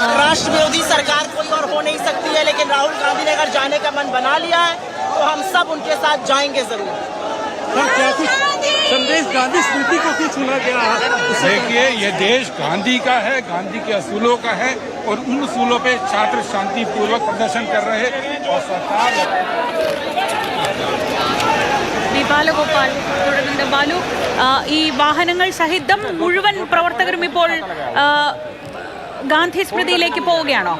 राष्ट्र विरोधी सरकार कोई और हो नहीं सकती है, लेकिन राहुल गांधी ने अगर जाने का मन बना लिया है तो हम सब उनके साथ जाएंगे जरूर। क्या कुछ संदेश गांधी स्मृति को क्यों चुना गया है? देखिए, ये देश गांधी का है, गांधी के असूलों का है, और उन असूलों पे छात्र शांतिपूर्वक प्रदर्शन कर रहे हैं और सरकार ബാലഗോപാൽ തുടരുന്നുണ്ട്. ബാലു, ഈ വാഹനങ്ങൾ സഹിതം മുഴുവൻ പ്രവർത്തകരും ഇപ്പോൾ ഗാന്ധി സ്മൃതിയിലേക്ക് പോവുകയാണോ?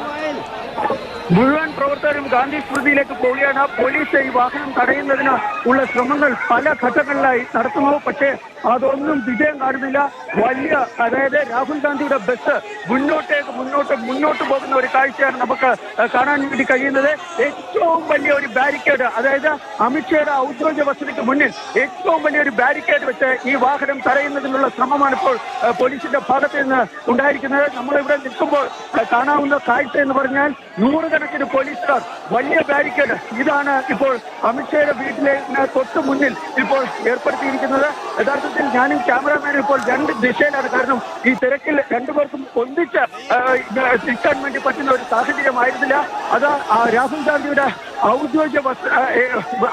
മുഴുവൻ പ്രവർത്തകരും ഗാന്ധി സ്മൃതിയിലേക്ക് പോവുകയാണ്. പോലീസ് ഈ വാഹനം തടയുന്നതിന് ഉള്ള ശ്രമങ്ങൾ പല ഘട്ടങ്ങളിലായി നടത്തുന്നു. പക്ഷേ അതൊന്നും വിജയം കാണുന്നില്ല. വലിയ, അതായത് രാഹുൽ ഗാന്ധിയുടെ ബസ് മുന്നോട്ട് പോകുന്ന ഒരു കാഴ്ചയാണ് നമുക്ക് കാണാൻ വേണ്ടി കഴിയുന്നത്. ഏറ്റവും വലിയ ഒരു ബാരിക്കേഡ്, അതായത് അമിത്ഷായുടെ ഔദ്യോഗിക വസതിക്ക് മുന്നിൽ ഏറ്റവും വലിയൊരു ബാരിക്കേഡ് വെച്ച് ഈ വാഹനം തടയുന്നതിനുള്ള ശ്രമമാണ് ഇപ്പോൾ പോലീസിന്റെ ഭാഗത്ത് നിന്ന് ഉണ്ടായിരിക്കുന്നത്. നമ്മളിവിടെ നിൽക്കുമ്പോൾ കാണാവുന്ന കാഴ്ച എന്ന് പറഞ്ഞാൽ നൂറുകണക്കിന് പോലീസുകാർ, വലിയ ബാരിക്കേഡ്. ഇതാണ് ഇപ്പോൾ അമിത്ഷായുടെ വീട്ടിലെ തൊട്ട് മുന്നിൽ ഇപ്പോൾ ഏർപ്പെടുത്തിയിരിക്കുന്നത്. യഥാർത്ഥത്തിൽ ഞാനും ക്യാമറാമാനും ഇപ്പോൾ രണ്ട് ദിശയിലാണ്. കാരണം ഈ തിരക്കിൽ രണ്ടുപേർക്കും ഒന്നിച്ച് നിൽക്കാൻ വേണ്ടി പറ്റുന്ന ഒരു സാഹചര്യമായിരുന്നില്ല. അത് രാഹുൽ ഗാന്ധിയുടെ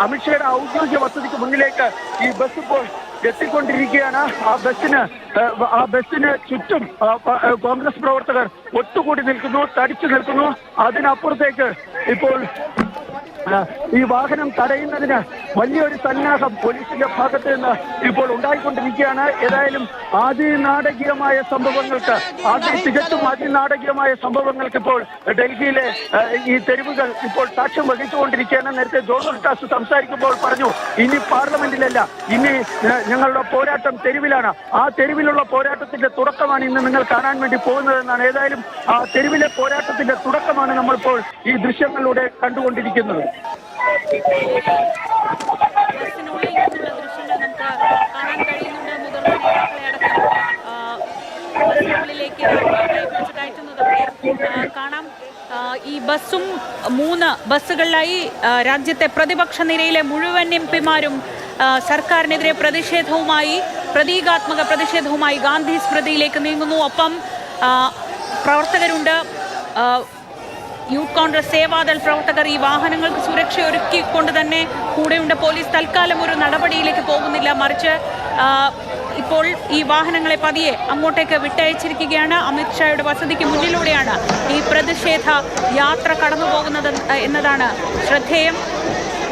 അമിത്ഷായുടെ ഔദ്യോഗിക വസതിക്ക് മുന്നിലേക്ക് ഈ ബസ് ഇപ്പോൾ എത്തിക്കൊണ്ടിരിക്കുകയാണ്. ആ ബസ്സിന് ചുറ്റും കോൺഗ്രസ് പ്രവർത്തകർ ഒത്തുകൂടി നിൽക്കുന്നു, തടിച്ചു നിൽക്കുന്നു. അതിനപ്പുറത്തേക്ക് ഇപ്പോൾ ഈ വാഹനം തടയുന്നതിന് വലിയൊരു സന്നാഹം പോലീസിന്റെ ഭാഗത്ത് നിന്ന് ഇപ്പോൾ ഉണ്ടായിക്കൊണ്ടിരിക്കുകയാണ്. ഏതായാലും അതിനാടകീയമായ സംഭവങ്ങൾക്ക് ഇപ്പോൾ ഡൽഹിയിലെ ഈ തെരുവുകൾ ഇപ്പോൾ സാക്ഷ്യം വഹിച്ചുകൊണ്ടിരിക്കുകയാണ്. നേരത്തെ ജോൺ ടാസ് സംസാരിക്കുമ്പോൾ പറഞ്ഞു, ഇനി പാർലമെന്റിലല്ല, ഇനി ഞങ്ങളുടെ പോരാട്ടം തെരുവിലാണ്. ആ തെരുവിലുള്ള പോരാട്ടത്തിന്റെ തുടക്കമാണ് ഇന്ന് നിങ്ങൾ കാണാൻ വേണ്ടി പോകുന്നതെന്നാണ്. ഏതായാലും ആ തെരുവിലെ പോരാട്ടത്തിന്റെ തുടക്കമാണ് നമ്മളിപ്പോൾ ഈ ദൃശ്യങ്ങളിലൂടെ കണ്ടുകൊണ്ടിരിക്കുന്നത്. ബസ്സിനുള്ളിൽ നിന്നുള്ള ദൃശ്യങ്ങൾ നമുക്ക് കാണാൻ കഴിയുന്നുണ്ട്. മുതിർന്ന നേതാക്കളെ അടക്കം ബസ്സിനുള്ളിലേക്ക് കയറ്റുന്നതൊക്കെ കാണാം. ഈ ബസ്സും 3 ബസ്സുകളിലായി രാജ്യത്തെ പ്രതിപക്ഷ നിരയിലെ മുഴുവൻ എംപിമാരും സർക്കാരിനെതിരെ പ്രതീകാത്മക പ്രതിഷേധവുമായി ഗാന്ധി സ്മൃതിയിലേക്ക് നീങ്ങുന്നു. ഒപ്പം പ്രവർത്തകരുണ്ട്. യൂത്ത് കോൺഗ്രസ്, സേവാദൾ പ്രവർത്തകർ ഈ വാഹനങ്ങൾക്ക് സുരക്ഷ ഒരുക്കിക്കൊണ്ട് തന്നെ കൂടെയുണ്ട്. പോലീസ് തൽക്കാലം ഒരു നടപടിയിലേക്ക് പോകുന്നില്ല, മറിച്ച് ഇപ്പോൾ ഈ വാഹനങ്ങളെ പതിയെ അങ്ങോട്ടേക്ക് വിട്ടയച്ചിരിക്കുകയാണ്. അമിത്ഷായുടെ വസതിക്ക് മുന്നിലൂടെയാണ് ഈ പ്രതിഷേധ യാത്ര കടന്നു പോകുന്നത് എന്നതാണ് ശ്രദ്ധേയം.